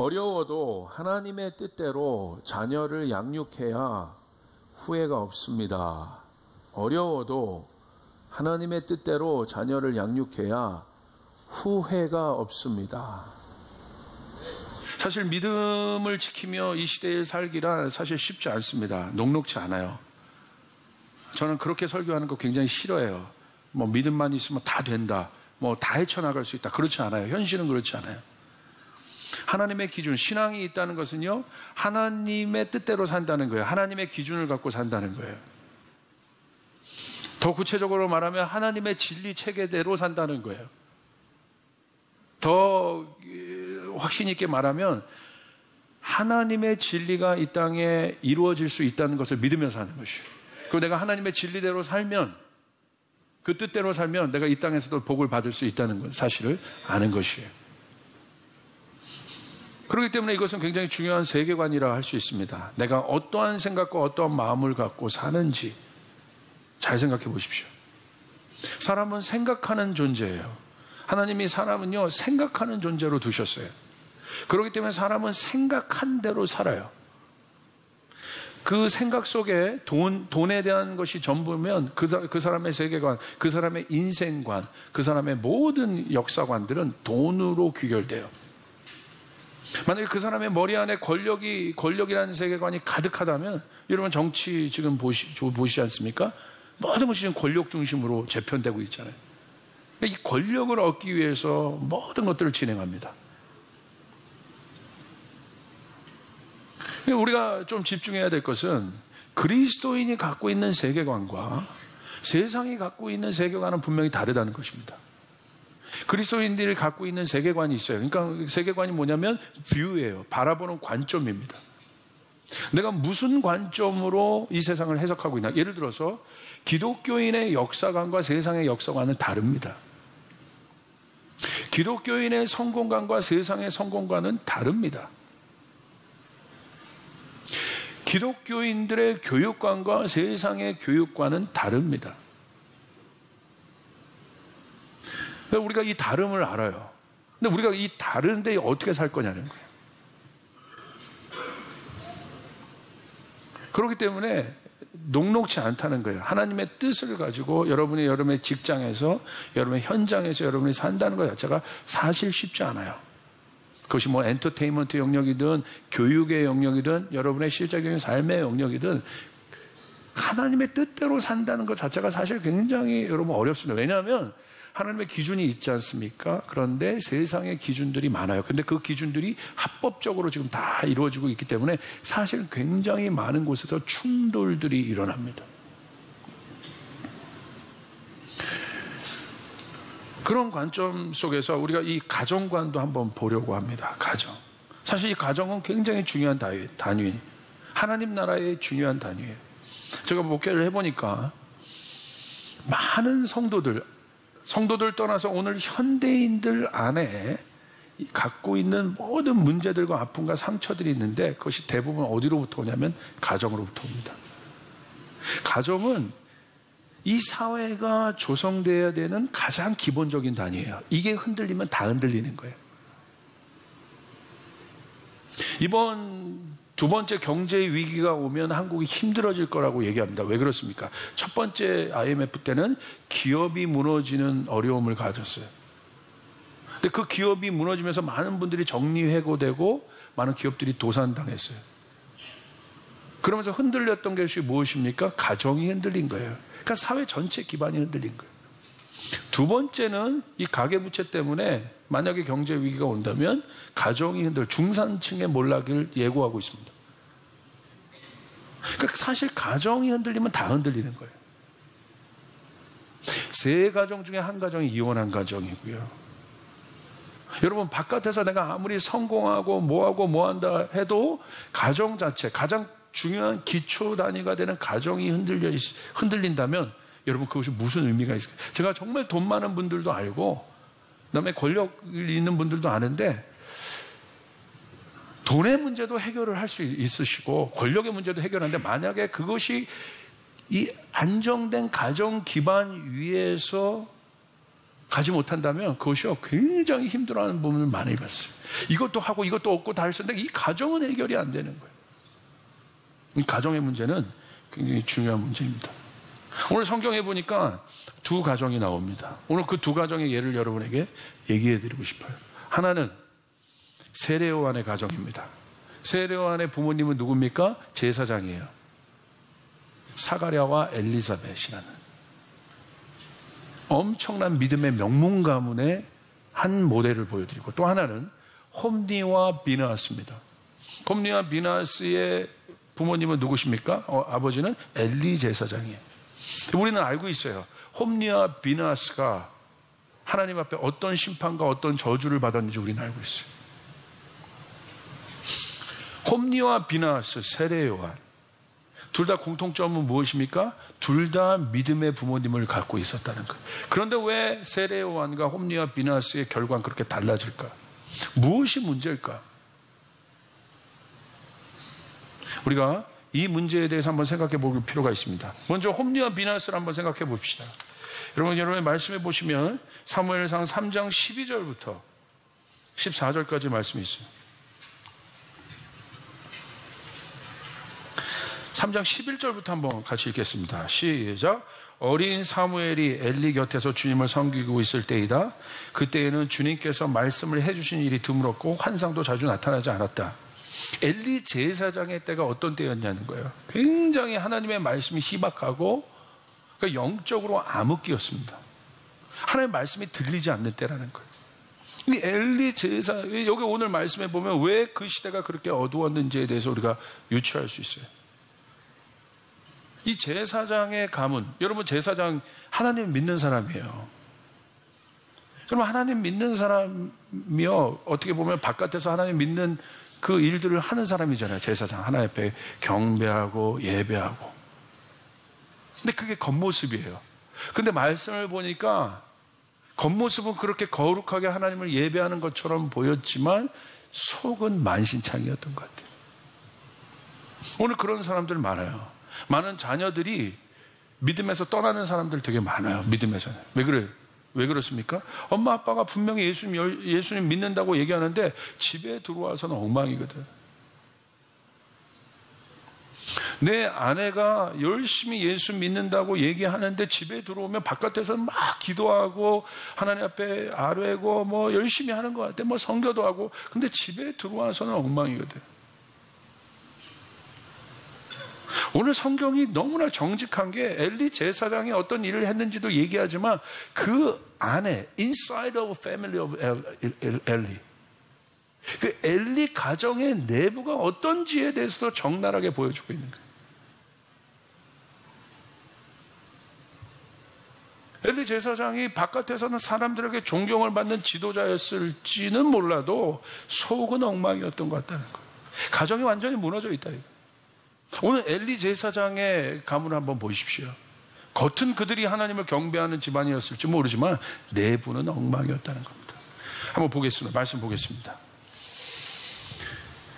어려워도 하나님의 뜻대로 자녀를 양육해야 후회가 없습니다. 어려워도 하나님의 뜻대로 자녀를 양육해야 후회가 없습니다. 사실 믿음을 지키며 이 시대에 살기란 사실 쉽지 않습니다. 녹록지 않아요. 저는 그렇게 설교하는 거 굉장히 싫어해요. 뭐 믿음만 있으면 다 된다. 뭐 다 헤쳐나갈 수 있다. 그렇지 않아요. 현실은 그렇지 않아요. 하나님의 기준, 신앙이 있다는 것은요, 하나님의 뜻대로 산다는 거예요. 하나님의 기준을 갖고 산다는 거예요. 더 구체적으로 말하면 하나님의 진리 체계대로 산다는 거예요. 더 확신 있게 말하면 하나님의 진리가 이 땅에 이루어질 수 있다는 것을 믿으며 사는 것이에요. 그리고 내가 하나님의 진리대로 살면, 그 뜻대로 살면 내가 이 땅에서도 복을 받을 수 있다는 사실을 아는 것이에요. 그렇기 때문에 이것은 굉장히 중요한 세계관이라 할 수 있습니다. 내가 어떠한 생각과 어떠한 마음을 갖고 사는지 잘 생각해 보십시오. 사람은 생각하는 존재예요. 하나님이 사람은요, 생각하는 존재로 두셨어요. 그렇기 때문에 사람은 생각한 대로 살아요. 그 생각 속에 돈에 대한 것이 전부면 그 사람의 세계관, 그 사람의 인생관, 그 사람의 모든 역사관들은 돈으로 귀결돼요. 만약에 그 사람의 머리 안에 권력이라는 세계관이 가득하다면, 여러분 정치 지금 보시지 않습니까? 모든 것이 지금 권력 중심으로 재편되고 있잖아요. 이 권력을 얻기 위해서 모든 것들을 진행합니다. 우리가 좀 집중해야 될 것은 그리스도인이 갖고 있는 세계관과 세상이 갖고 있는 세계관은 분명히 다르다는 것입니다. 그리스도인들이 갖고 있는 세계관이 있어요. 그러니까 세계관이 뭐냐면 뷰예요. 바라보는 관점입니다. 내가 무슨 관점으로 이 세상을 해석하고 있나. 예를 들어서 기독교인의 역사관과 세상의 역사관은 다릅니다. 기독교인의 성공관과 세상의 성공관은 다릅니다. 기독교인들의 교육관과 세상의 교육관은 다릅니다. 우리가 이 다름을 알아요. 근데 우리가 이 다른데 어떻게 살 거냐는 거예요. 그렇기 때문에 녹록지 않다는 거예요. 하나님의 뜻을 가지고 여러분의 직장에서, 여러분의 현장에서 여러분이 산다는 것 자체가 사실 쉽지 않아요. 그것이 뭐 엔터테인먼트 영역이든 교육의 영역이든 여러분의 실제적인 삶의 영역이든 하나님의 뜻대로 산다는 것 자체가 사실 굉장히 여러분 어렵습니다. 왜냐하면 하나님의 기준이 있지 않습니까? 그런데 세상의 기준들이 많아요. 근데 그 기준들이 합법적으로 지금 다 이루어지고 있기 때문에 사실 굉장히 많은 곳에서 충돌들이 일어납니다. 그런 관점 속에서 우리가 이 가정관도 한번 보려고 합니다. 가정. 사실 이 가정은 굉장히 중요한 단위, 하나님 나라의 중요한 단위예요. 제가 목회를 해보니까 많은 성도들 떠나서 오늘 현대인들 안에 갖고 있는 모든 문제들과 아픔과 상처들이 있는데 그것이 대부분 어디로부터 오냐면 가정으로부터 옵니다. 가정은 이 사회가 조성되어야 되는 가장 기본적인 단위예요. 이게 흔들리면 다 흔들리는 거예요. 이번 두 번째 경제 위기가 오면 한국이 힘들어질 거라고 얘기합니다. 왜 그렇습니까? 첫 번째 IMF 때는 기업이 무너지는 어려움을 가졌어요. 근데 그 기업이 무너지면서 많은 분들이 정리해고되고 많은 기업들이 도산당했어요. 그러면서 흔들렸던 것이 무엇입니까? 가정이 흔들린 거예요. 그러니까 사회 전체 기반이 흔들린 거예요. 두 번째는 이 가계부채 때문에 만약에 경제 위기가 온다면 가정이 중산층의 몰락을 예고하고 있습니다. 그러니까 사실 가정이 흔들리면 다 흔들리는 거예요. 세 가정 중에 한 가정이 이혼한 가정이고요. 여러분 바깥에서 내가 아무리 성공하고 뭐한다 해도 가정 자체, 가장 중요한 기초 단위가 되는 가정이 흔들린다면 여러분 그것이 무슨 의미가 있을까요? 제가 정말 돈 많은 분들도 알고 그다음에 권력이 있는 분들도 아는데 돈의 문제도 해결을 할 수 있으시고 권력의 문제도 해결하는데 만약에 그것이 이 안정된 가정 기반 위에서 가지 못한다면 그것이 굉장히 힘들어하는 부분을 많이 봤어요. 이것도 하고 이것도 얻고 다 했었는데 이 가정은 해결이 안 되는 거예요. 이 가정의 문제는 굉장히 중요한 문제입니다. 오늘 성경에 보니까 두 가정이 나옵니다. 오늘 그 두 가정의 예를 여러분에게 얘기해 드리고 싶어요. 하나는 세례요한의 가정입니다. 세례요한의 부모님은 누굽니까? 제사장이에요. 사가랴와 엘리사벳이라는 엄청난 믿음의 명문 가문의 한 모델을 보여드리고, 또 하나는 홈니와 비느하스입니다. 홈니와 비느하스의 부모님은 누구십니까? 아버지는 엘리 제사장이에요. 우리는 알고 있어요. 홈니와 비느하스가 하나님 앞에 어떤 심판과 어떤 저주를 받았는지 우리는 알고 있어요. 홈니와 비느하스, 세례요한, 둘 다 공통점은 무엇입니까? 둘 다 믿음의 부모님을 갖고 있었다는 거예요. 그런데 왜 세례요한과 홈니와 비느하스의 결과는 그렇게 달라질까? 무엇이 문제일까? 우리가 이 문제에 대해서 한번 생각해 볼 필요가 있습니다. 먼저 홈니와 비느하스를 한번 생각해 봅시다. 여러분의 말씀해 보시면 사무엘상 3장 12절부터 14절까지 말씀이 있어요. 3장 11절부터 한번 같이 읽겠습니다. 시작. 어린 사무엘이 엘리 곁에서 주님을 섬기고 있을 때이다. 그때에는 주님께서 말씀을 해주신 일이 드물었고 환상도 자주 나타나지 않았다. 엘리 제사장의 때가 어떤 때였냐는 거예요. 굉장히 하나님의 말씀이 희박하고 그러니까 영적으로 암흑기였습니다. 하나님의 말씀이 들리지 않는 때라는 거예요. 이 엘리 제사, 여기 오늘 말씀에 보면 왜 그 시대가 그렇게 어두웠는지에 대해서 우리가 유추할 수 있어요. 이 제사장의 가문, 여러분 제사장 하나님 믿는 사람이에요. 그럼 하나님 믿는 사람이요, 어떻게 보면 바깥에서 하나님 믿는 그 일들을 하는 사람이잖아요. 제사장 하나님 앞에 경배하고 예배하고. 근데 그게 겉모습이에요. 근데 말씀을 보니까 겉모습은 그렇게 거룩하게 하나님을 예배하는 것처럼 보였지만 속은 만신창이었던 것 같아요. 오늘 그런 사람들 많아요. 많은 자녀들이 믿음에서 떠나는 사람들 되게 많아요. 믿음에서는. 왜 그래요? 왜 그렇습니까? 엄마 아빠가 분명히 예수님 믿는다고 얘기하는데 집에 들어와서는 엉망이거든. 내 아내가 열심히 예수 믿는다고 얘기하는데 집에 들어오면 바깥에서는 막 기도하고 하나님 앞에 아뢰고 뭐 열심히 하는 것 같아. 뭐 성교도 하고. 근데 집에 들어와서는 엉망이거든. 오늘 성경이 너무나 정직한 게 엘리 제사장이 어떤 일을 했는지도 얘기하지만 그 안에 inside of family of 엘리, 그 엘리 가정의 내부가 어떤지에 대해서도 적나라하게 보여주고 있는 거예요. 엘리 제사장이 바깥에서는 사람들에게 존경을 받는 지도자였을지는 몰라도 속은 엉망이었던 것 같다는 거예요. 가정이 완전히 무너져 있다 이거. 오늘 엘리 제사장의 가문을 한번 보십시오. 겉은 그들이 하나님을 경배하는 집안이었을지 모르지만 내부는 엉망이었다는 겁니다. 한번 보겠습니다. 말씀 보겠습니다.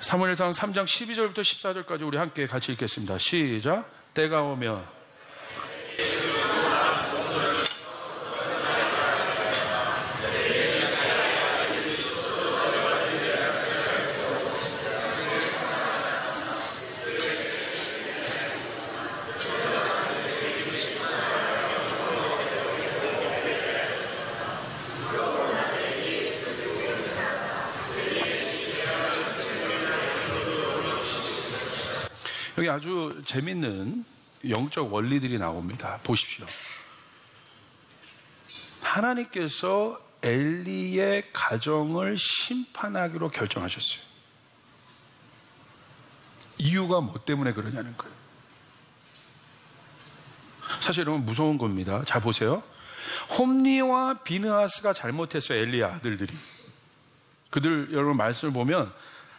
사무엘상 3장 12절부터 14절까지 우리 함께 같이 읽겠습니다. 시작. 때가 오면 여기 아주 재밌는 영적 원리들이 나옵니다. 보십시오. 하나님께서 엘리의 가정을 심판하기로 결정하셨어요. 이유가 뭐 때문에 그러냐는 거예요. 사실 여러분 무서운 겁니다. 잘 보세요. 홈니와 비느하스가 잘못했어요. 엘리의 아들들이. 그들 여러분 말씀을 보면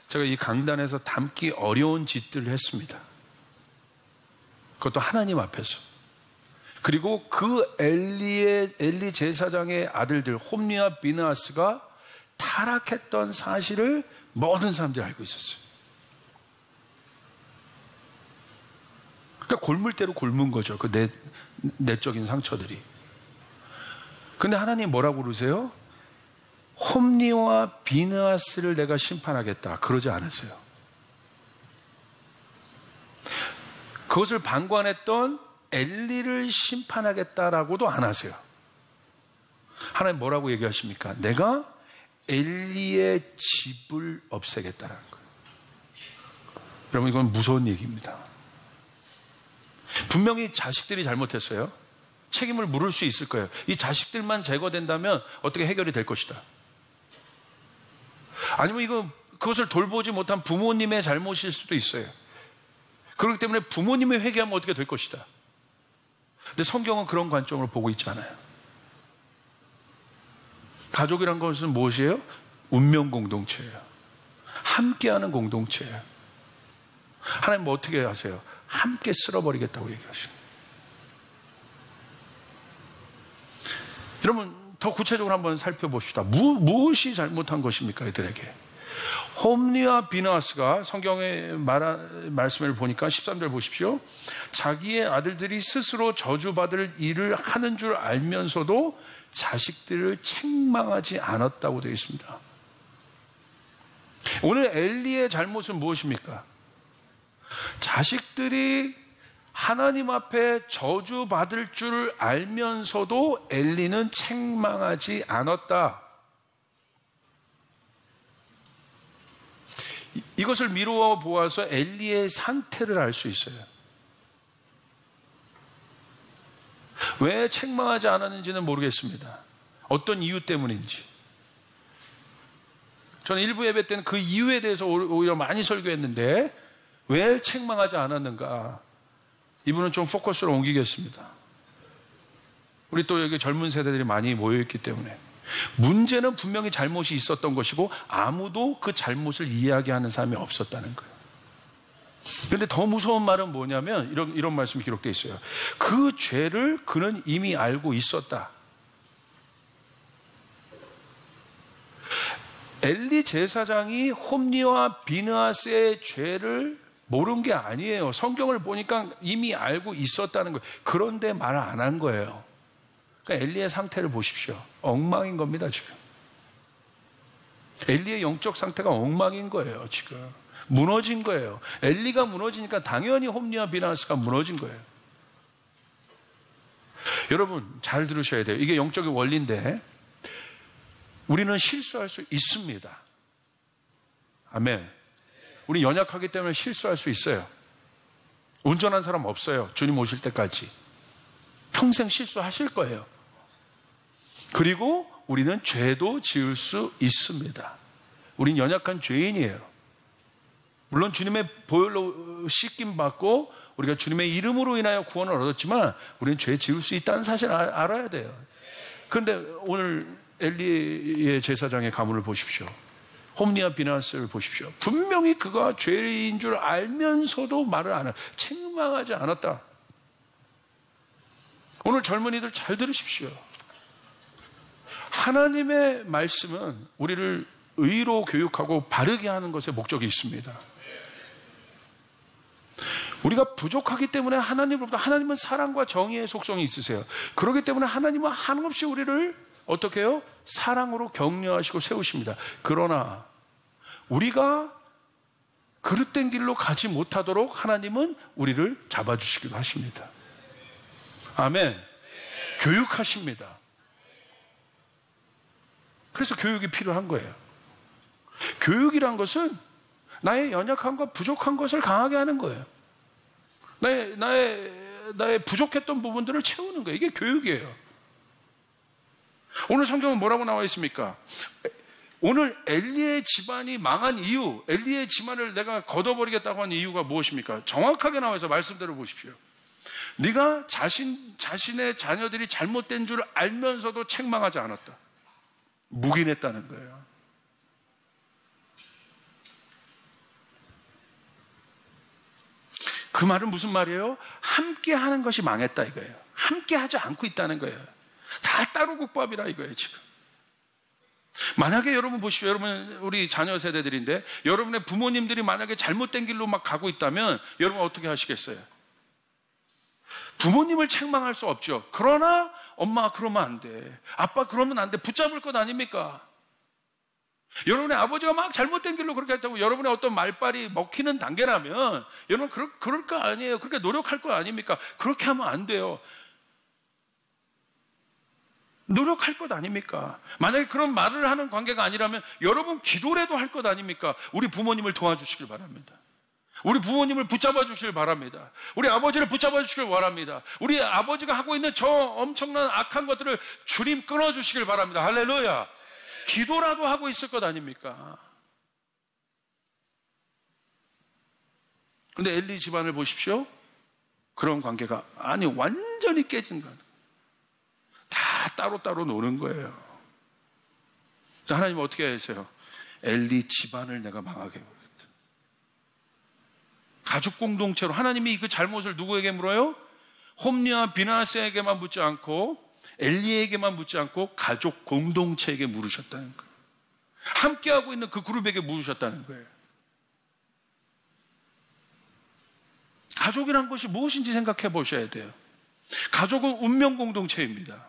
제가 이 강단에서 담기 어려운 짓들을 했습니다. 그것도 하나님 앞에서. 그리고 그 엘리 제사장의 아들들 홈니와 비느하스가 타락했던 사실을 모든 사람들이 알고 있었어요. 그러니까 골물대로 골문 거죠. 그 내적인 상처들이. 근데 하나님 뭐라고 그러세요? 홈리와 비느하스를 내가 심판하겠다. 그러지 않으세요. 그것을 방관했던 엘리를 심판하겠다라고도 안 하세요. 하나님 뭐라고 얘기하십니까? 내가 엘리의 집을 없애겠다라는 거예요. 여러분, 이건 무서운 얘기입니다. 분명히 자식들이 잘못했어요. 책임을 물을 수 있을 거예요. 이 자식들만 제거된다면 어떻게 해결이 될 것이다. 아니면 그것을 돌보지 못한 부모님의 잘못일 수도 있어요. 그렇기 때문에 부모님이 회개하면 어떻게 될 것이다. 근데 성경은 그런 관점으로 보고 있지 않아요. 가족이란 것은 무엇이에요? 운명 공동체예요. 함께하는 공동체예요. 하나님 뭐 어떻게 하세요? 함께 쓸어버리겠다고 얘기하십니다. 여러분, 더 구체적으로 한번 살펴봅시다. 무엇이 잘못한 것입니까, 이들에게? 홈리와 비느하스가 성경의 말씀을 보니까 13절 보십시오. 자기의 아들들이 스스로 저주받을 일을 하는 줄 알면서도 자식들을 책망하지 않았다고 되어 있습니다. 오늘 엘리의 잘못은 무엇입니까? 자식들이 하나님 앞에 저주받을 줄 알면서도 엘리는 책망하지 않았다. 이것을 미루어 보아서 엘리의 상태를 알 수 있어요. 왜 책망하지 않았는지는 모르겠습니다. 어떤 이유 때문인지. 저는 일부 예배 때는 그 이유에 대해서 오히려 많이 설교했는데 왜 책망하지 않았는가? 이분은 좀 포커스를 옮기겠습니다. 우리 또 여기 젊은 세대들이 많이 모여있기 때문에 문제는 분명히 잘못이 있었던 것이고 아무도 그 잘못을 이야기하는 사람이 없었다는 거예요. 그런데 더 무서운 말은 뭐냐면 이런 말씀이 기록되어 있어요. 그 죄를 그는 이미 알고 있었다. 엘리 제사장이 홈리와 비느하스의 죄를 모른 게 아니에요. 성경을 보니까 이미 알고 있었다는 거예요. 그런데 말 안 한 거예요. 그러니까 엘리의 상태를 보십시오. 엉망인 겁니다, 지금. 엘리의 영적 상태가 엉망인 거예요, 지금. 무너진 거예요. 엘리가 무너지니까 당연히 홈리와 비느하스가 무너진 거예요. 여러분, 잘 들으셔야 돼요. 이게 영적인 원리인데 우리는 실수할 수 있습니다. 아멘. 우리 연약하기 때문에 실수할 수 있어요. 온전한 사람 없어요. 주님 오실 때까지. 평생 실수하실 거예요. 그리고 우리는 죄도 지을 수 있습니다. 우린 연약한 죄인이에요. 물론 주님의 보혈로 씻김 받고 우리가 주님의 이름으로 인하여 구원을 얻었지만 우리는 죄 지을 수 있다는 사실을 알아야 돼요. 그런데 오늘 엘리의 제사장의 가문을 보십시오. 홈리와 비느하스를 보십시오. 분명히 그가 죄인 줄 알면서도 말을 안 해요. 책망하지 않았다. 오늘 젊은이들 잘 들으십시오. 하나님의 말씀은 우리를 의로 교육하고 바르게 하는 것에 목적이 있습니다. 우리가 부족하기 때문에 하나님은 사랑과 정의의 속성이 있으세요. 그렇기 때문에 하나님은 한없이 우리를 어떻게 해요? 사랑으로 격려하시고 세우십니다. 그러나 우리가 그릇된 길로 가지 못하도록 하나님은 우리를 잡아주시기도 하십니다. 아멘. 교육하십니다. 그래서 교육이 필요한 거예요. 교육이란 것은 나의 연약함과 부족한 것을 강하게 하는 거예요. 나의 부족했던 부분들을 채우는 거예요. 이게 교육이에요. 오늘 성경은 뭐라고 나와 있습니까? 오늘 엘리의 집안이 망한 이유, 엘리의 집안을 내가 걷어버리겠다고 한 이유가 무엇입니까? 정확하게 나와서 말씀대로 보십시오. 네가 자신의 자녀들이 잘못된 줄 알면서도 책망하지 않았다. 묵인했다는 거예요. 그 말은 무슨 말이에요? 함께 하는 것이 망했다 이거예요. 함께 하지 않고 있다는 거예요. 다 따로 국밥이라 이거예요, 지금. 만약에 여러분 보십시오. 여러분, 우리 자녀 세대들인데, 여러분의 부모님들이 만약에 잘못된 길로 막 가고 있다면, 여러분 어떻게 하시겠어요? 부모님을 책망할 수 없죠. 그러나, 엄마 그러면 안 돼. 아빠 그러면 안 돼. 붙잡을 것 아닙니까? 여러분의 아버지가 막 잘못된 길로 그렇게 했다고 여러분의 어떤 말빨이 먹히는 단계라면 여러분 그럴 거 아니에요. 그렇게 노력할 거 아닙니까? 그렇게 하면 안 돼요. 노력할 것 아닙니까? 만약에 그런 말을 하는 관계가 아니라면 여러분 기도라도 할 것 아닙니까? 우리 부모님을 도와주시길 바랍니다. 우리 부모님을 붙잡아 주시길 바랍니다. 우리 아버지를 붙잡아 주시길 바랍니다. 우리 아버지가 하고 있는 저 엄청난 악한 것들을 주님 끊어주시길 바랍니다. 할렐루야. 기도라도 하고 있을 것 아닙니까? 근데 엘리 집안을 보십시오. 그런 관계가 완전히 깨진 거예요. 다 따로따로 노는 거예요. 하나님은 어떻게 하세요? 엘리 집안을 내가 망하게 해버렸다. 가족 공동체로 하나님이 그 잘못을 누구에게 물어요? 홈리와 비나스에게만 묻지 않고 엘리에게만 묻지 않고 가족 공동체에게 물으셨다는 거예요. 함께하고 있는 그 그룹에게 물으셨다는 거예요. 가족이란 것이 무엇인지 생각해 보셔야 돼요. 가족은 운명 공동체입니다.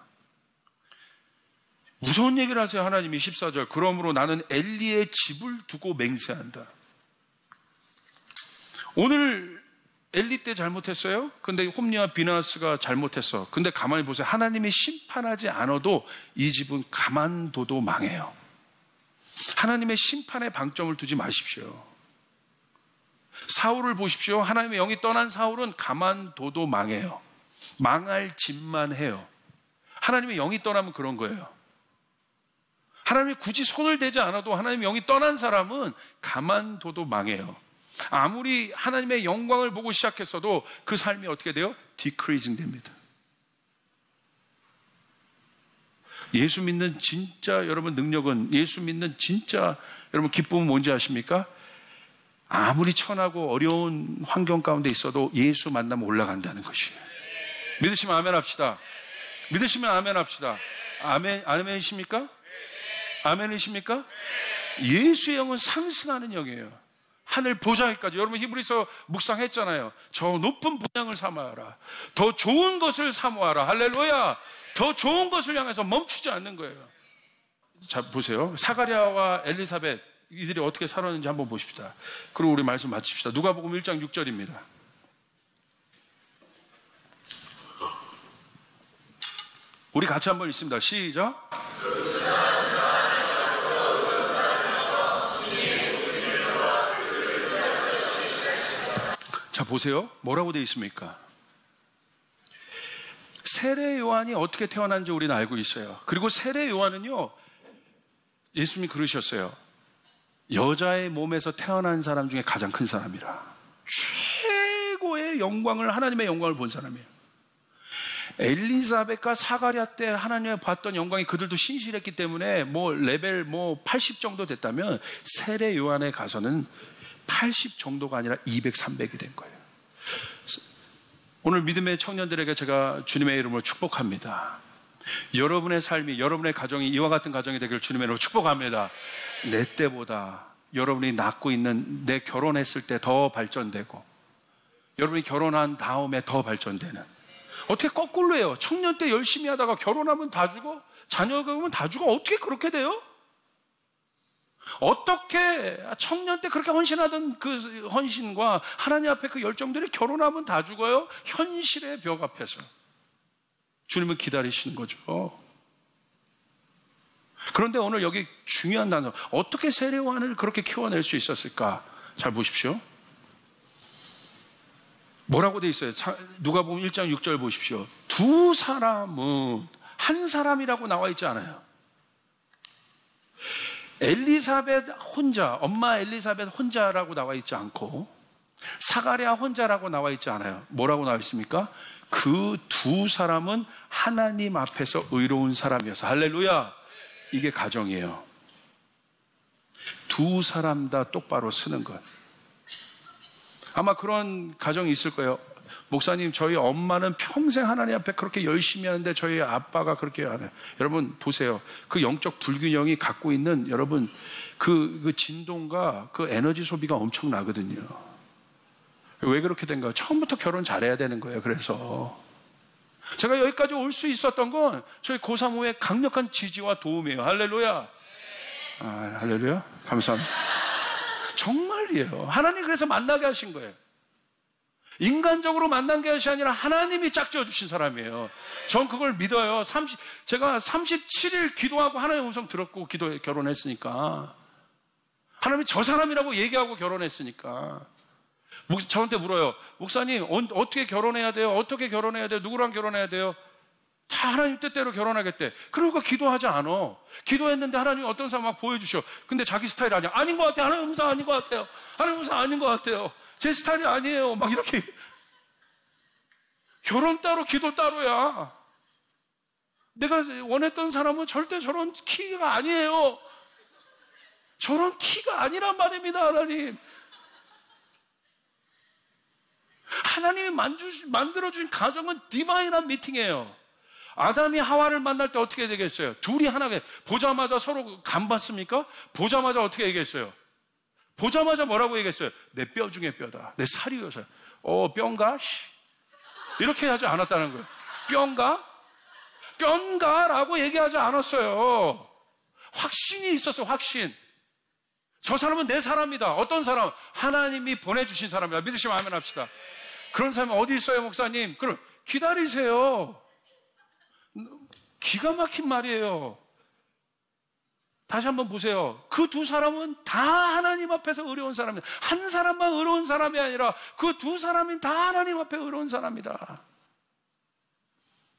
무서운 얘기를 하세요. 하나님이 14절. 그러므로 나는 엘리의 집을 두고 맹세한다. 오늘 엘리 때 잘못했어요? 근데 홈리와 비나스가 잘못했어. 근데 가만히 보세요. 하나님이 심판하지 않아도 이 집은 가만둬도 망해요. 하나님의 심판에 방점을 두지 마십시오. 사울을 보십시오. 하나님의 영이 떠난 사울은 가만둬도 망해요. 망할 짓만 해요. 하나님의 영이 떠나면 그런 거예요. 하나님이 굳이 손을 대지 않아도 하나님의 영이 떠난 사람은 가만둬도 망해요. 아무리 하나님의 영광을 보고 시작했어도 그 삶이 어떻게 돼요? 디크리징 됩니다. 예수 믿는 진짜 여러분 능력은, 예수 믿는 진짜 여러분 기쁨은 뭔지 아십니까? 아무리 천하고 어려운 환경 가운데 있어도 예수 만나면 올라간다는 것이에요. 믿으시면 아멘 합시다. 믿으시면 아멘 합시다. 아멘이십니까? 아멘이십니까? 예수의 영은 상승하는 영이에요. 하늘 보좌에까지. 여러분 히브리서 묵상했잖아요. 저 높은 분양을 삼아라. 더 좋은 것을 사모하라. 할렐루야. 더 좋은 것을 향해서 멈추지 않는 거예요. 자, 보세요. 사가랴와 엘리사벳 이들이 어떻게 살았는지 한번 보십시다. 그리고 우리 말씀 마칩시다. 누가복음 1장 6절입니다. 우리 같이 한번 읽습니다. 시작. 자, 보세요. 뭐라고 되어 있습니까? 세례 요한이 어떻게 태어난지 우리는 알고 있어요. 그리고 세례 요한은요, 예수님이 그러셨어요. 여자의 몸에서 태어난 사람 중에 가장 큰 사람이라. 최고의 영광을, 하나님의 영광을 본 사람이에요. 엘리사벳과 사가랴 때 하나님이 봤던 영광이 그들도 신실했기 때문에 레벨 80 정도 됐다면 세례 요한에 가서는 80 정도가 아니라 200, 300이 된 거예요. 오늘 믿음의 청년들에게 제가 주님의 이름으로 축복합니다. 여러분의 삶이, 여러분의 가정이 이와 같은 가정이 되기를 주님의 이름으로 축복합니다. 내 때보다 여러분이 낳고 있는, 내 결혼했을 때 더 발전되고 여러분이 결혼한 다음에 더 발전되는. 어떻게 거꾸로 해요? 청년 때 열심히 하다가 결혼하면 다 죽어? 자녀가 오면 다 죽어? 어떻게 그렇게 돼요? 어떻게 청년 때 그렇게 헌신하던 그 헌신과 하나님 앞에 그 열정들이 결혼하면 다 죽어요? 현실의 벽 앞에서 주님은 기다리시는 거죠. 그런데 오늘 여기 중요한 단어, 어떻게 세례 요한을 그렇게 키워낼 수 있었을까? 잘 보십시오. 뭐라고 돼 있어요? 누가복음 1장 6절 보십시오. 두 사람은 한 사람이라고 나와 있지 않아요. 엘리사벳 혼자, 엄마 엘리사벳 혼자라고 나와 있지 않고 사가랴 혼자라고 나와 있지 않아요. 뭐라고 나와 있습니까? 그 두 사람은 하나님 앞에서 의로운 사람이어서. 할렐루야. 이게 가정이에요. 두 사람 다 똑바로 쓰는 것. 아마 그런 가정이 있을 거예요. 목사님, 저희 엄마는 평생 하나님 앞에 그렇게 열심히 하는데 저희 아빠가 그렇게 안 해요. 여러분 보세요. 그 영적 불균형이 갖고 있는 여러분 그 진동과 그 에너지 소비가 엄청나거든요. 왜 그렇게 된 거예요? 처음부터 결혼 잘해야 되는 거예요. 그래서 제가 여기까지 올 수 있었던 건 저희 고3호의 강력한 지지와 도움이에요. 할렐루야. 할렐루야. 감사합니다. 정말이에요. 하나님 그래서 만나게 하신 거예요. 인간적으로 만난 것이 아니라 하나님이 짝지어 주신 사람이에요. 전 그걸 믿어요. 제가 37일 기도하고 하나님의 음성 들었고 결혼했으니까. 하나님이 저 사람이라고 얘기하고 결혼했으니까. 저한테 물어요. 목사님, 어떻게 결혼해야 돼요? 어떻게 결혼해야 돼요? 누구랑 결혼해야 돼요? 다 하나님 뜻대로 결혼하겠대. 그러니까 기도하지 않아. 기도했는데 하나님이 어떤 사람 막 보여주셔. 근데 자기 스타일 아니야. 아닌 것 같아요. 하나님 음성 아닌 것 같아요. 하나님 음성 아닌 것 같아요. 제 스타일이 아니에요. 막 이렇게. 결혼 따로, 기도 따로야. 내가 원했던 사람은 절대 저런 키가 아니에요. 저런 키가 아니란 말입니다, 하나님. 하나님이 만들어주신 가정은 디바인한 미팅이에요. 아담이 하와를 만날 때 어떻게 되겠어요? 둘이 하나가 보자마자 서로 간봤습니까? 보자마자 어떻게 얘기했어요? 보자마자 뭐라고 얘기했어요? 내 뼈 중에 뼈다. 내 살이어서. 뼈인가? 이렇게 하지 않았다는 거예요. 뼈인가? 뼈인가라고 얘기하지 않았어요. 확신이 있었어요. 확신. 저 사람은 내 사람이다. 어떤 사람? 하나님이 보내주신 사람이다. 믿으시면 아멘 합시다. 그런 사람이 어디 있어요, 목사님? 그럼 기다리세요. 기가 막힌 말이에요. 다시 한번 보세요. 그 두 사람은 다 하나님 앞에서 의로운 사람이다. 한 사람만 의로운 사람이 아니라 그 두 사람이 다 하나님 앞에 의로운 사람이다.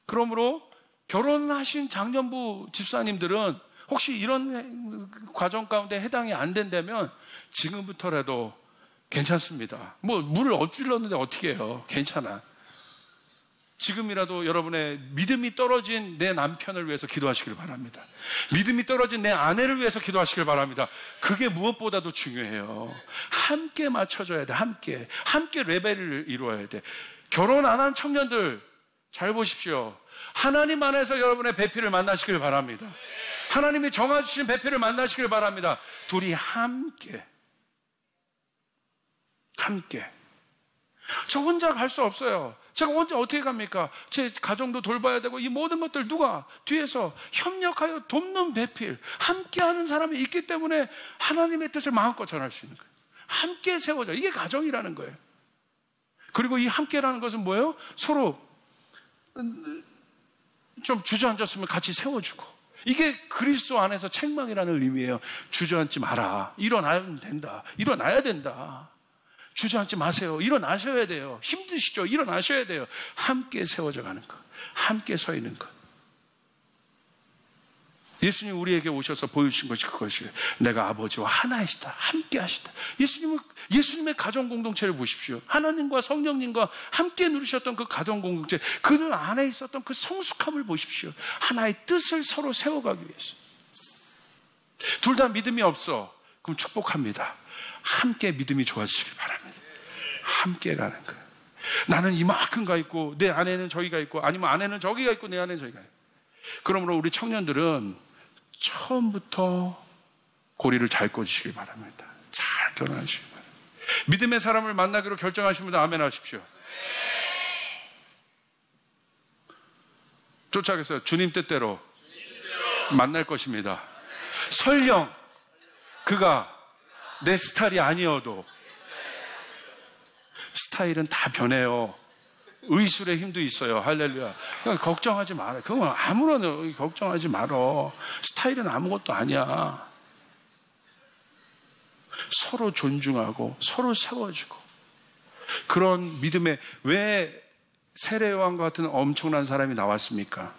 그러므로 결혼하신 장년부 집사님들은 혹시 이런 과정 가운데 해당이 안 된다면 지금부터라도 괜찮습니다. 물을 엎질렀는데 어떻게 해요? 괜찮아. 지금이라도 여러분의 믿음이 떨어진 내 남편을 위해서 기도하시길 바랍니다. 믿음이 떨어진 내 아내를 위해서 기도하시길 바랍니다. 그게 무엇보다도 중요해요. 함께 맞춰줘야 돼. 함께 레벨을 이루어야 돼. 결혼 안 한 청년들 잘 보십시오. 하나님 안에서 여러분의 배필을 만나시길 바랍니다. 하나님이 정해주신 배필을 만나시길 바랍니다. 둘이 함께. 저 혼자 갈 수 없어요. 제가 혼자 어떻게 갑니까? 제 가정도 돌봐야 되고 이 모든 것들 누가 뒤에서 협력하여 돕는 배필, 함께하는 사람이 있기 때문에 하나님의 뜻을 마음껏 전할 수 있는 거예요. 함께 세워져. 이게 가정이라는 거예요. 그리고 이 함께라는 것은 뭐예요? 서로 좀 주저앉았으면 같이 세워주고. 이게 그리스도 안에서 책망이라는 의미예요. 주저앉지 마라. 일어나야 된다. 주저앉지 마세요. 일어나셔야 돼요. 힘드시죠? 일어나셔야 돼요. 함께 세워져 가는 것. 함께 서 있는 것. 예수님 우리에게 오셔서 보여주신 것이 그것이에요. 내가 아버지와 하나이시다. 함께 하시다. 예수님의 가정 공동체를 보십시오. 하나님과 성령님과 함께 누리셨던 그 가정 공동체, 그들 안에 있었던 그 성숙함을 보십시오. 하나의 뜻을 서로 세워가기 위해서. 둘 다 믿음이 없어. 그럼 축복합니다. 함께 믿음이 좋아지시길 바랍니다. 함께 가는 거예요. 나는 이만큼 가 있고 내 아내는 저기가 있고 아니면 아내는 저기가 있고 내 아내는 저기가 있고. 그러므로 우리 청년들은 처음부터 고리를 잘 꽂으시길 바랍니다. 잘 결혼하시길 바랍니다. 믿음의 사람을 만나기로 결정하신 분들 아멘 하십시오. 쫓아가겠어요. 주님 뜻대로 만날 것입니다. 설령 그가 내 스타일이 아니어도 스타일은 다 변해요. 의술의 힘도 있어요. 할렐루야. 그러니까 걱정하지 말아요. 그건 아무런 걱정하지 말어. 스타일은 아무것도 아니야. 서로 존중하고 서로 세워주고 그런 믿음에 왜 세례요한과 같은 엄청난 사람이 나왔습니까?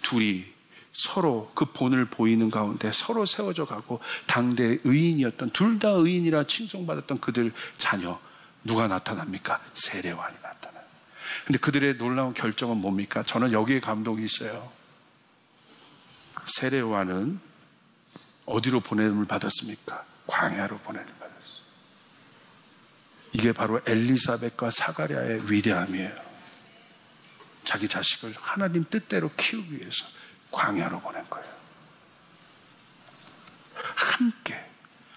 둘이 서로 그 본을 보이는 가운데 서로 세워져 가고 당대 의인이었던 둘 다 의인이라 칭송받았던 그들 자녀 누가 나타납니까? 세례요한이 나타나요. 근데 그들의 놀라운 결정은 뭡니까? 저는 여기에 감동이 있어요. 세례요한은 어디로 보냄을 받았습니까? 광야로 보냄을 받았어요. 이게 바로 엘리사벳과 사가랴의 위대함이에요. 자기 자식을 하나님 뜻대로 키우기 위해서 광야로 보낸 거예요. 함께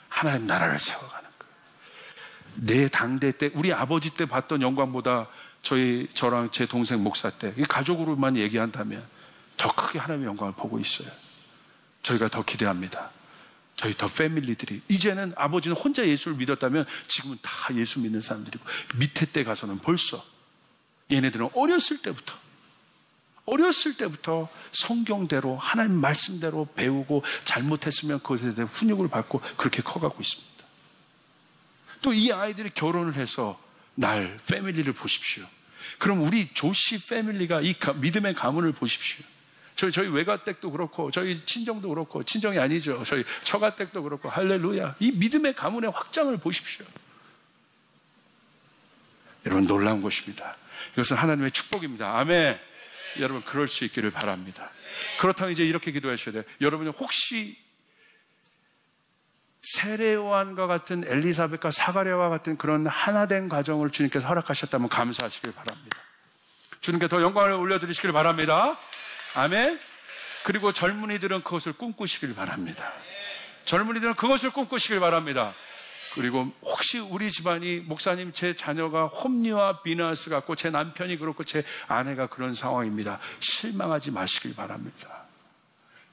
하나님 나라를 세워가는 거예요. 내 당대 때 우리 아버지 때 봤던 영광보다 저랑 제 동생 목사 때, 가족으로만 얘기한다면 더 크게 하나님의 영광을 보고 있어요. 저희가 더 기대합니다. 저희 더 패밀리들이, 이제는 아버지는 혼자 예수를 믿었다면 지금은 다 예수 믿는 사람들이고, 밑에 때 가서는 벌써 얘네들은 어렸을 때부터 성경대로 하나님 말씀대로 배우고, 잘못했으면 그것에 대해 훈육을 받고 그렇게 커가고 있습니다. 또 이 아이들이 결혼을 해서 날 패밀리를 보십시오. 그럼 우리 조씨 패밀리가 이 믿음의 가문을 보십시오. 저희 외가댁도 그렇고, 저희 친정도 그렇고, 친정이 아니죠, 저희 처가댁도 그렇고, 할렐루야. 이 믿음의 가문의 확장을 보십시오. 여러분, 놀라운 것입니다. 이것은 하나님의 축복입니다. 아멘. 여러분, 그럴 수 있기를 바랍니다. 그렇다면 이제 이렇게 기도하셔야 돼요. 여러분이 혹시 세례요한과 같은, 엘리사벳과 사가랴와 같은 그런 하나된 가정을 주님께서 허락하셨다면 감사하시길 바랍니다. 주님께 더 영광을 올려드리시길 바랍니다. 아멘. 그리고 젊은이들은 그것을 꿈꾸시길 바랍니다. 젊은이들은 그것을 꿈꾸시길 바랍니다. 그리고 혹시 우리 집안이, 목사님, 제 자녀가 홈리와 비나스 같고 제 남편이 그렇고 제 아내가 그런 상황입니다. 실망하지 마시길 바랍니다.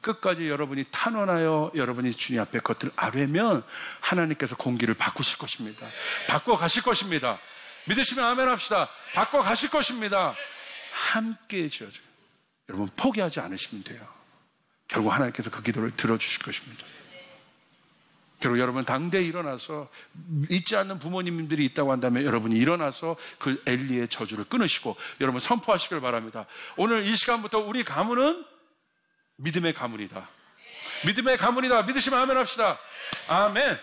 끝까지 여러분이 탄원하여 여러분이 주님 앞에 것들을 아뢰면 하나님께서 공기를 바꾸실 것입니다. 바꿔 가실 것입니다. 믿으시면 아멘 합시다. 바꿔 가실 것입니다. 함께 지어줘요. 여러분, 포기하지 않으시면 돼요. 결국 하나님께서 그 기도를 들어주실 것입니다. 그리고 여러분, 당대에 일어나서, 잊지 않는 부모님들이 있다고 한다면 여러분이 일어나서 그 엘리의 저주를 끊으시고 여러분 선포하시길 바랍니다. 오늘 이 시간부터 우리 가문은 믿음의 가문이다. 믿음의 가문이다. 믿으시면 아멘 합시다. 아멘.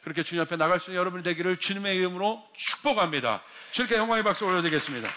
그렇게 주님 앞에 나갈 수 있는 여러분이 되기를 주님의 이름으로 축복합니다. 주님께 영광의 박수 올려드리겠습니다.